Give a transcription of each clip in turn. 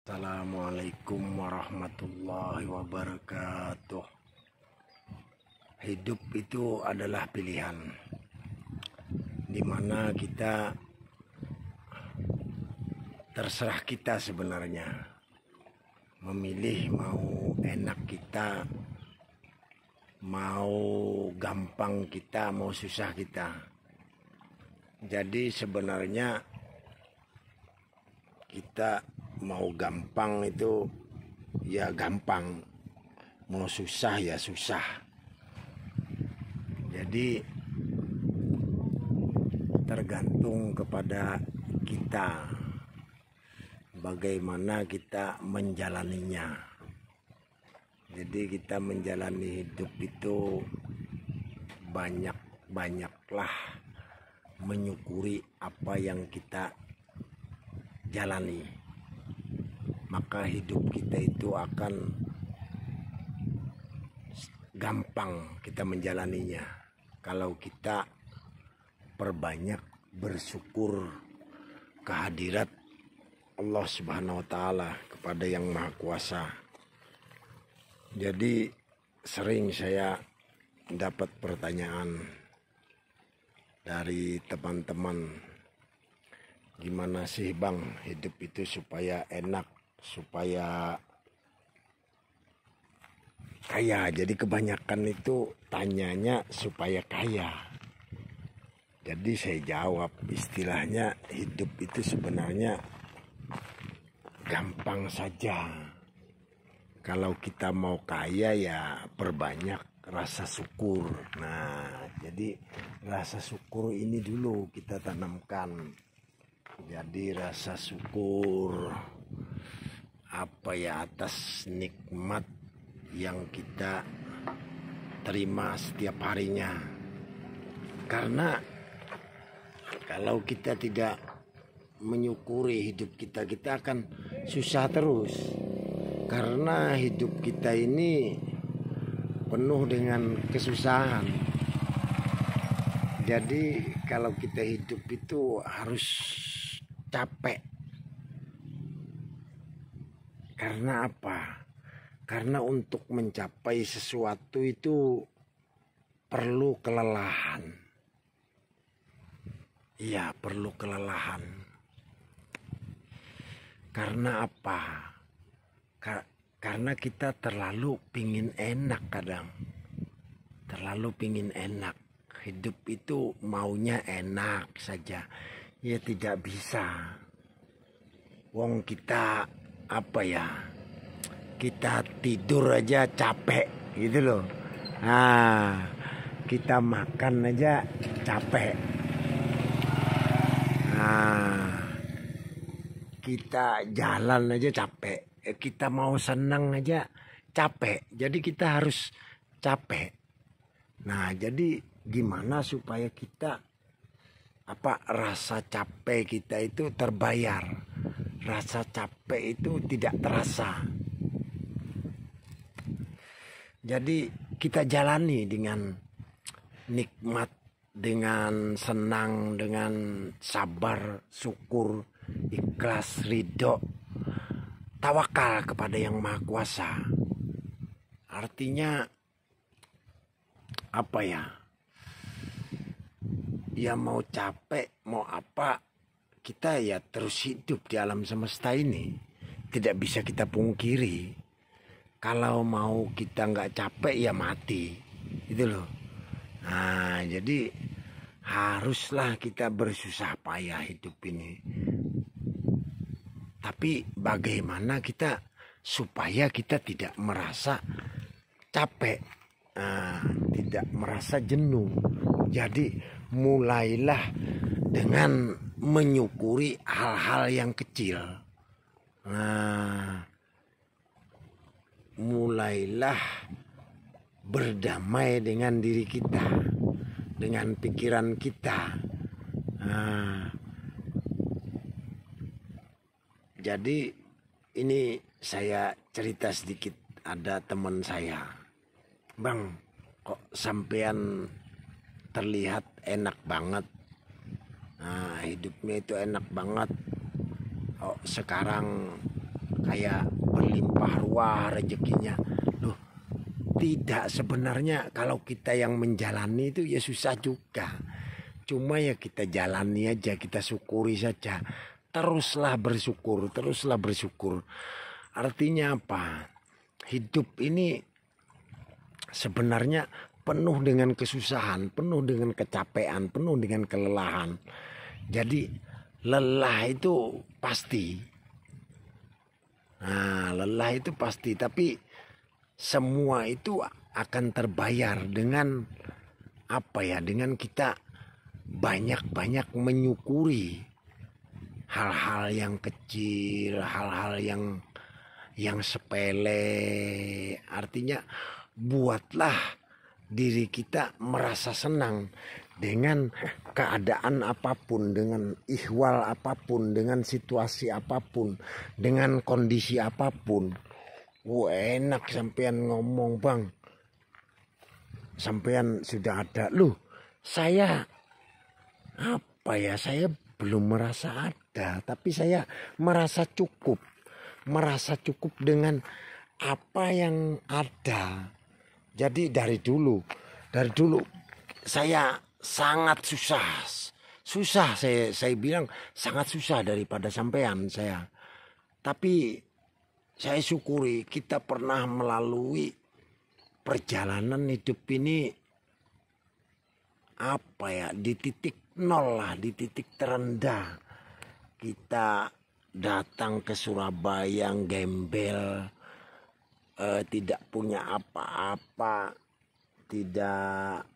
Assalamualaikum warahmatullahi wabarakatuh. Hidup itu adalah pilihan, dimana kita terserah kita sebenarnya memilih mau enak kita, mau gampang kita, mau susah kita. Jadi sebenarnya kita mau gampang itu ya gampang, mau susah ya susah. Jadi tergantung kepada kita bagaimana kita menjalaninya. Jadi kita menjalani hidup itu banyak-banyaklah menyukuri apa yang kita jalani, maka hidup kita itu akan gampang kita menjalaninya kalau kita perbanyak bersyukur kehadirat Allah Subhanahu wa Ta'ala, kepada Yang Maha Kuasa. Jadi sering saya dapat pertanyaan dari teman-teman, gimana sih Bang hidup itu supaya enak, supaya kaya. Jadi kebanyakan itu tanyanya supaya kaya. Jadi saya jawab, istilahnya hidup itu sebenarnya gampang saja. Kalau kita mau kaya ya perbanyak rasa syukur. Nah, jadi rasa syukur ini dulu kita tanamkan. Jadi rasa syukur atas nikmat yang kita terima setiap harinya. Karena kalau kita tidak menyukuri hidup kita, kita akan susah terus. Karena hidup kita ini penuh dengan kesusahan. Jadi kalau kita hidup itu harus capek. Karena apa? Karena untuk mencapai sesuatu itu perlu kelelahan. Iya, perlu kelelahan. Karena apa? Karena kita terlalu pingin enak kadang. Terlalu pingin enak. Hidup itu maunya enak saja. Ya tidak bisa. Wong kita kita tidur aja capek gitu loh. Nah, kita makan aja capek. Nah, kita jalan aja capek. Kita mau senang aja capek. Jadi kita harus capek. Nah, jadi gimana supaya kita rasa capek kita itu terbayar, rasa capek itu tidak terasa. Jadi kita jalani dengan nikmat, dengan senang, dengan sabar, syukur, ikhlas, ridho, tawakal kepada Yang Maha Kuasa. Artinya ya mau capek, mau apa, kita ya terus hidup di alam semesta ini. Tidak bisa kita pungkiri. Kalau mau kita nggak capek ya mati. Gitu loh. Nah, jadi haruslah kita bersusah payah hidup ini. Tapi bagaimana kita supaya kita tidak merasa capek, tidak merasa jenuh. Jadi mulailah dengan menyukuri hal-hal yang kecil. Nah, mulailah berdamai dengan diri kita, dengan pikiran kita. Nah, jadi ini saya cerita sedikit. Ada teman saya, Bang, kok sampean terlihat enak banget. Nah, hidupnya itu enak banget. Oh, sekarang kayak berlimpah ruah rezekinya. Loh, tidak, sebenarnya kalau kita yang menjalani itu ya susah juga. Cuma ya kita jalani aja, kita syukuri saja. Teruslah bersyukur, teruslah bersyukur. Artinya apa? Hidup ini sebenarnya penuh dengan kesusahan, penuh dengan kecapean, penuh dengan kelelahan. Jadi lelah itu pasti. Nah, lelah itu pasti, tapi semua itu akan terbayar dengan apa ya? Dengan kita banyak-banyak menyukuri hal-hal yang kecil, hal-hal yang sepele. Artinya buatlah diri kita merasa senang dengan keadaan apapun, dengan ihwal apapun, dengan situasi apapun, dengan kondisi apapun. Enak sampean ngomong, Bang. Sampean sudah ada. Loh, saya saya belum merasa ada, tapi saya merasa cukup. Merasa cukup dengan apa yang ada. Jadi dari dulu saya sangat susah saya bilang sangat susah daripada sampean saya. Tapi saya syukuri kita pernah melalui perjalanan hidup ini di titik nol lah, di titik terendah. Kita datang ke Surabaya gembel, tidak punya apa-apa, tidak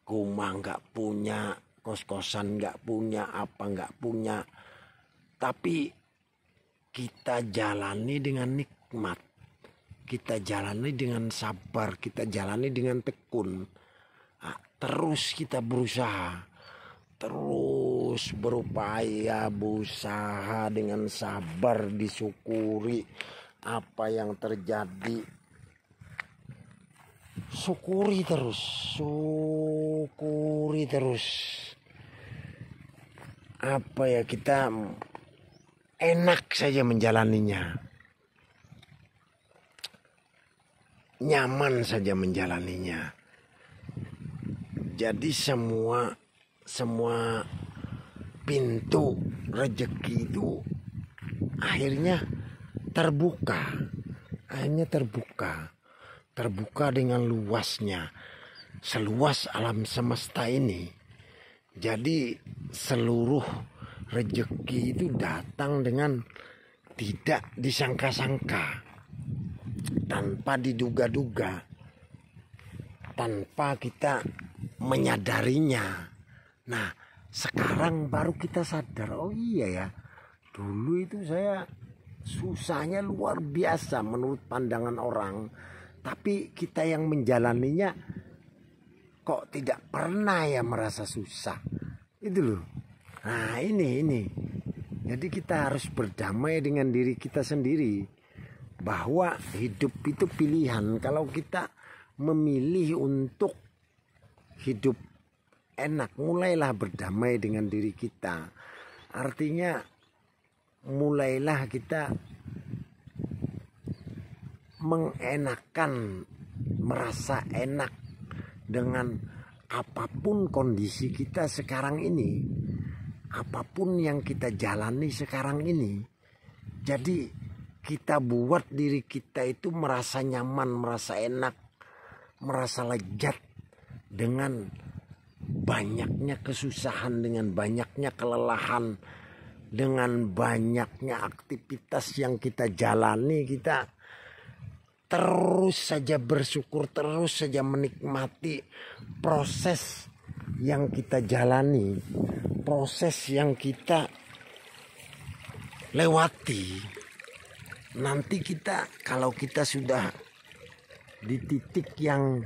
rumah nggak punya, kos-kosan nggak punya, nggak punya. Tapi kita jalani dengan nikmat, kita jalani dengan sabar, kita jalani dengan tekun. Terus kita berusaha, terus berupaya, berusaha dengan sabar, disyukuri apa yang terjadi. Syukuri terus. Kita enak saja menjalaninya. Nyaman saja menjalaninya. Jadi semua pintu rezeki itu akhirnya terbuka dengan luasnya, seluas alam semesta ini. Jadi seluruh rezeki itu datang dengan tidak disangka-sangka, tanpa diduga-duga, tanpa kita menyadarinya. Nah, sekarang baru kita sadar, oh iya ya, dulu itu saya susahnya luar biasa menurut pandangan orang, tapi kita yang menjalaninya kok tidak pernah ya merasa susah. Itu loh. Nah, ini. Jadi kita harus berdamai dengan diri kita sendiri, bahwa hidup itu pilihan. Kalau kita memilih untuk hidup enak, mulailah berdamai dengan diri kita. Artinya mulailah kita mengenakan, merasa enak dengan apapun kondisi kita sekarang ini, apapun yang kita jalani sekarang ini. Jadi kita buat diri kita itu merasa nyaman, merasa enak, merasa lezat dengan banyaknya kesusahan, dengan banyaknya kelelahan, dengan banyaknya aktivitas yang kita jalani. Kita terus saja bersyukur, terus saja menikmati proses yang kita jalani, proses yang kita lewati. Nanti kalau kita sudah di titik yang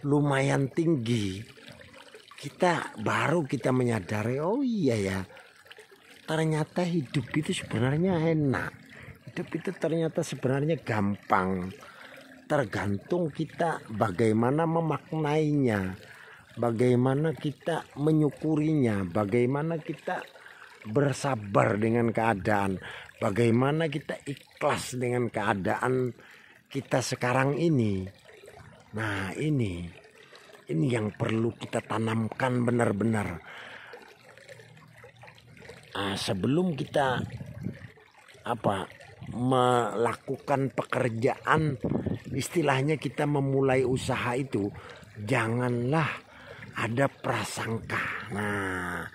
lumayan tinggi, baru kita menyadari, oh iya ya, ternyata hidup itu sebenarnya enak. Hidup itu ternyata sebenarnya gampang. Tergantung kita bagaimana memaknainya, bagaimana kita menyukurinya, bagaimana kita bersabar dengan keadaan, Bagaimana kita ikhlas dengan keadaan kita sekarang ini. Nah, ini yang perlu kita tanamkan benar-benar. Sebelum kita melakukan pekerjaan, istilahnya kita memulai usaha itu, janganlah ada prasangka. Nah,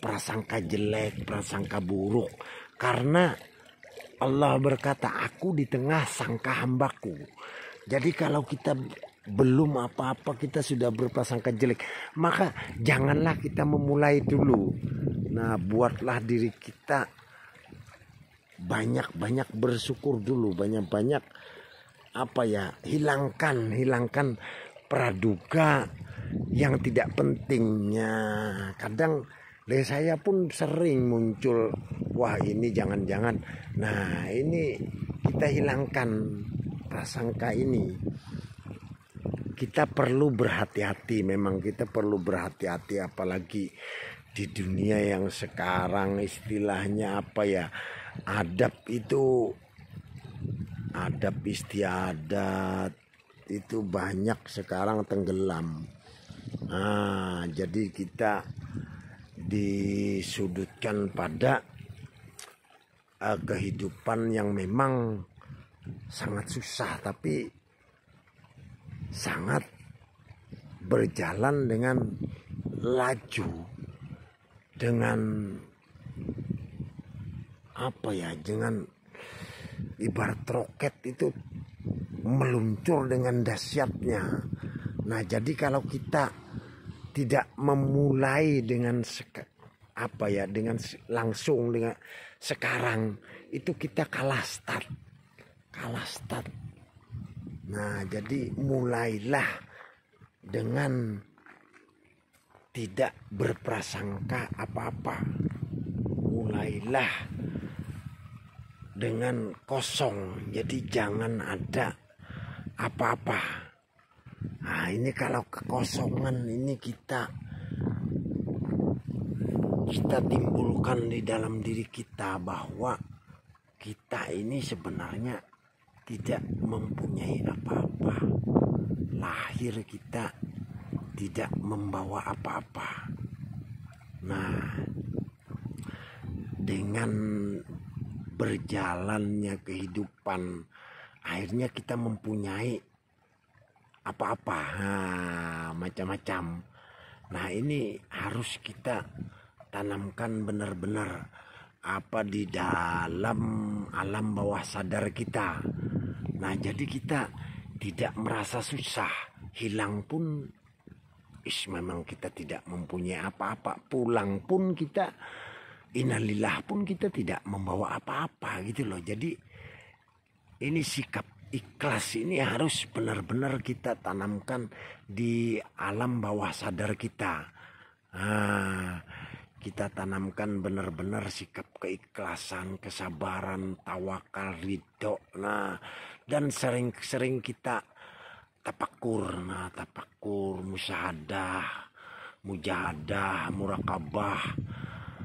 prasangka jelek, prasangka buruk. Karena Allah berkata, aku di tengah sangka hambaku. Jadi kalau kita belum apa-apa kita sudah berprasangka jelek, maka janganlah kita memulai dulu. Nah, buatlah diri kita banyak-banyak bersyukur dulu, banyak-banyak hilangkan praduga yang tidak pentingnya. Kadang saya pun sering muncul, wah ini jangan-jangan. Nah, ini kita hilangkan prasangka ini. Kita perlu berhati-hati, memang kita perlu berhati-hati, apalagi di dunia yang sekarang istilahnya adab istiadat itu banyak sekarang tenggelam. Jadi kita disudutkan pada kehidupan yang memang sangat susah, tapi sangat berjalan dengan laju, dengan dengan ibarat roket itu meluncur dengan dahsyatnya. Nah, jadi kalau kita tidak memulai dengan langsung dengan sekarang, itu kita kalah start. Nah, jadi mulailah dengan tidak berprasangka apa-apa. Mulailah dengan kosong, jadi jangan ada apa-apa. Nah, ini kalau kekosongan ini kita timbulkan di dalam diri kita, bahwa kita ini sebenarnya tidak mempunyai apa-apa. Lahir kita tidak membawa apa-apa. Nah, dengan berjalannya kehidupan, akhirnya kita mempunyai apa-apa, macam-macam. Nah, ini harus kita tanamkan benar-benar di dalam alam bawah sadar kita. Nah, jadi kita tidak merasa susah. Hilang pun memang kita tidak mempunyai apa-apa. Pulang pun kita, innalillah pun kita tidak membawa apa-apa gitu loh. Jadi ini sikap ikhlas ini harus benar-benar kita tanamkan di alam bawah sadar kita. Kita tanamkan benar-benar sikap keikhlasan, kesabaran, tawakal, ridho. Nah, dan sering-sering kita tafakur, musyahadah, mujahadah, murakabah.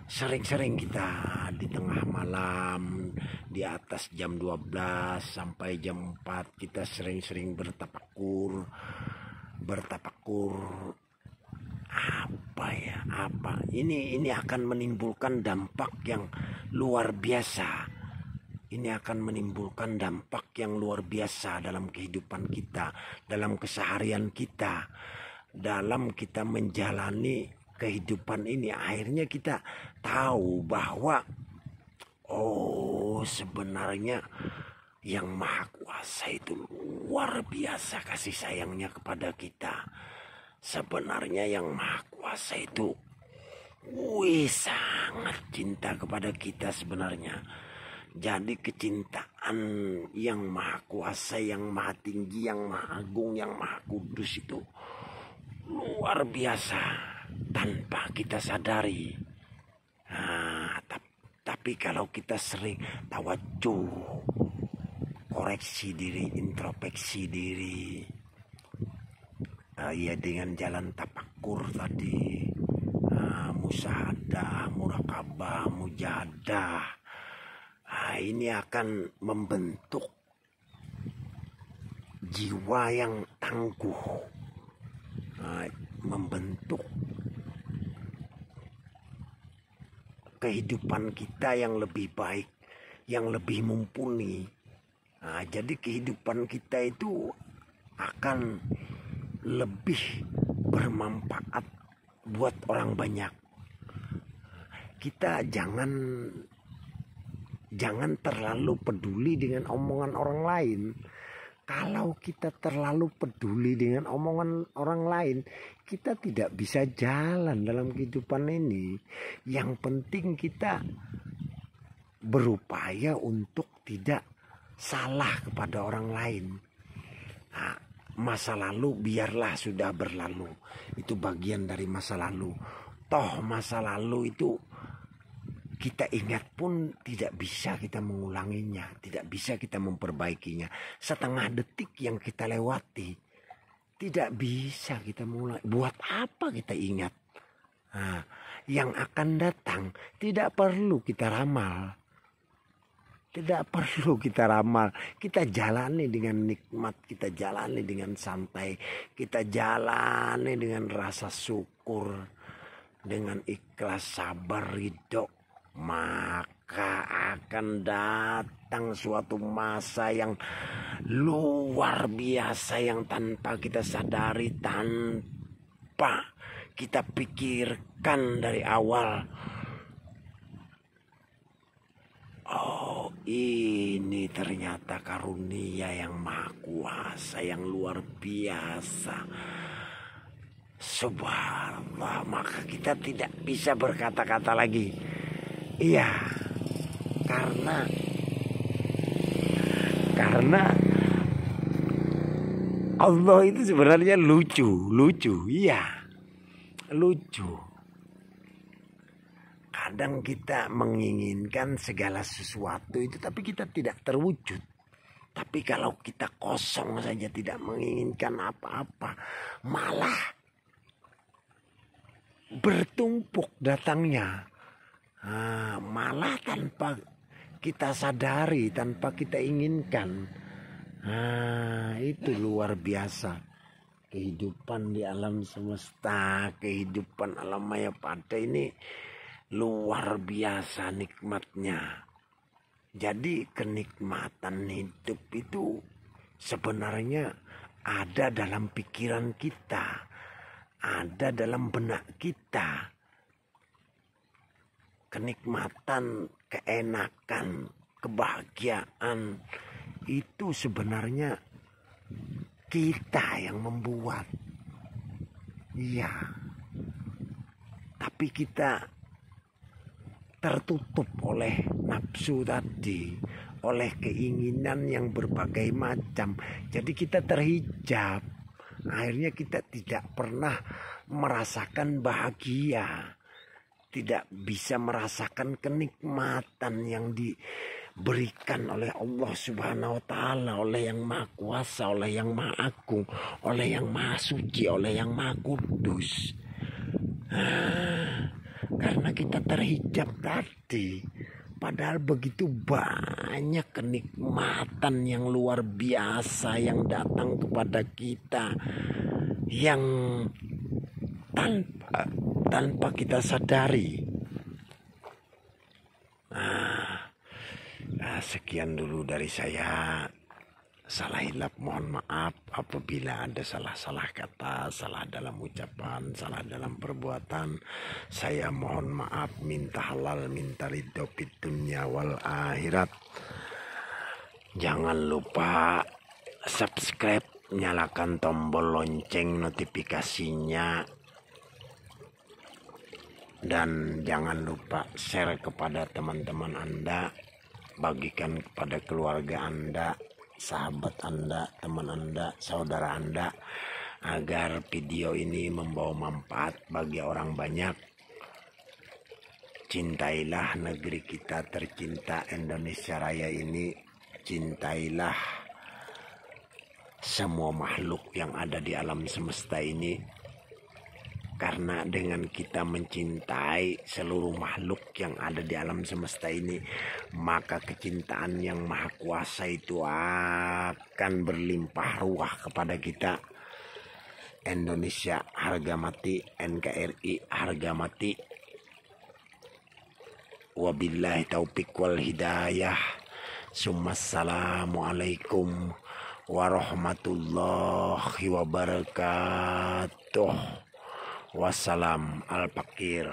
Sering-sering kita di tengah malam, di atas jam 12 sampai jam 4 kita sering-sering bertafakur. Ini akan menimbulkan dampak yang luar biasa. Ini akan menimbulkan dampak yang luar biasa dalam kehidupan kita, dalam keseharian kita, dalam kita menjalani kehidupan ini. Akhirnya kita tahu bahwa sebenarnya yang Maha Kuasa itu luar biasa kasih sayangnya kepada kita. Sebenarnya yang Maha Kuasa itu sangat cinta kepada kita sebenarnya. Jadi kecintaan yang Maha Kuasa, yang Maha Tinggi, yang Maha Agung, yang Maha Kudus itu luar biasa tanpa kita sadari. Tapi kalau kita sering tawajuh, koreksi diri, introspeksi diri, dengan jalan tafakur tadi, musyahadah, murakabah, mujahadah, ini akan membentuk jiwa yang tangguh, membentuk kehidupan kita yang lebih baik, yang lebih mumpuni. Jadi kehidupan kita itu akan lebih bermanfaat buat orang banyak. Kita jangan terlalu peduli dengan omongan orang lain. Kalau kita terlalu peduli dengan omongan orang lain, kita tidak bisa jalan dalam kehidupan ini. Yang penting kita berupaya untuk tidak salah kepada orang lain. Masa lalu biarlah sudah berlalu. Itu bagian dari masa lalu. Toh masa lalu itu kita ingat pun tidak bisa kita mengulanginya. Tidak bisa kita memperbaikinya. Setengah detik yang kita lewati, tidak bisa kita mengulangi. Buat apa kita ingat? Yang akan datang tidak perlu kita ramal. Tidak perlu kita ramal. Kita jalani dengan nikmat. Kita jalani dengan santai. Kita jalani dengan rasa syukur. Dengan ikhlas, sabar, ridho. Maka akan datang suatu masa yang luar biasa. Yang tanpa kita sadari. Tanpa kita pikirkan dari awal. Oh, ini ternyata karunia yang maha kuasa, yang luar biasa. Subhanallah, maka kita tidak bisa berkata-kata lagi. Iya, karena Allah itu sebenarnya lucu, iya, lucu. Kadang kita menginginkan segala sesuatu itu, tapi kita tidak terwujud. Tapi kalau kita kosong saja, tidak menginginkan apa-apa, malah bertumpuk datangnya. Malah tanpa kita sadari, tanpa kita inginkan. Itu luar biasa. Kehidupan di alam semesta, kehidupan alam maya pada ini luar biasa nikmatnya. Jadi kenikmatan hidup itu sebenarnya ada dalam pikiran kita, ada dalam benak kita. Kenikmatan, keenakan, kebahagiaan itu sebenarnya kita yang membuat. Iya. Tapi kita tertutup oleh nafsu tadi, oleh keinginan yang berbagai macam. Jadi kita terhijab. Akhirnya kita tidak pernah merasakan bahagia, tidak bisa merasakan kenikmatan yang diberikan oleh Allah Subhanahu wa Ta'ala, oleh yang Maha Kuasa, oleh yang Maha Agung, oleh yang Maha Suci, oleh yang Maha Kudus. Karena kita terhijab tadi. Padahal begitu banyak kenikmatan yang luar biasa yang datang kepada kita, yang tanpa kita sadari. Sekian dulu dari saya. Salah hilap mohon maaf apabila ada salah-salah kata, salah dalam ucapan, salah dalam perbuatan. Saya mohon maaf, minta halal, minta ridho fid dunya wal akhirat. Jangan lupa subscribe, nyalakan tombol lonceng notifikasinya. Dan jangan lupa share kepada teman-teman Anda, bagikan kepada keluarga Anda, sahabat Anda, teman Anda, saudara Anda, agar video ini membawa manfaat bagi orang banyak. Cintailah negeri kita tercinta Indonesia Raya ini. Cintailah semua makhluk yang ada di alam semesta ini. Karena dengan kita mencintai seluruh makhluk yang ada di alam semesta ini, maka kecintaan yang maha kuasa itu akan berlimpah ruah kepada kita. Indonesia harga mati, NKRI harga mati. Wabillahi taufiq wal hidayah. Assalamualaikum warahmatullahi wabarakatuh. Wassalam al-fakir.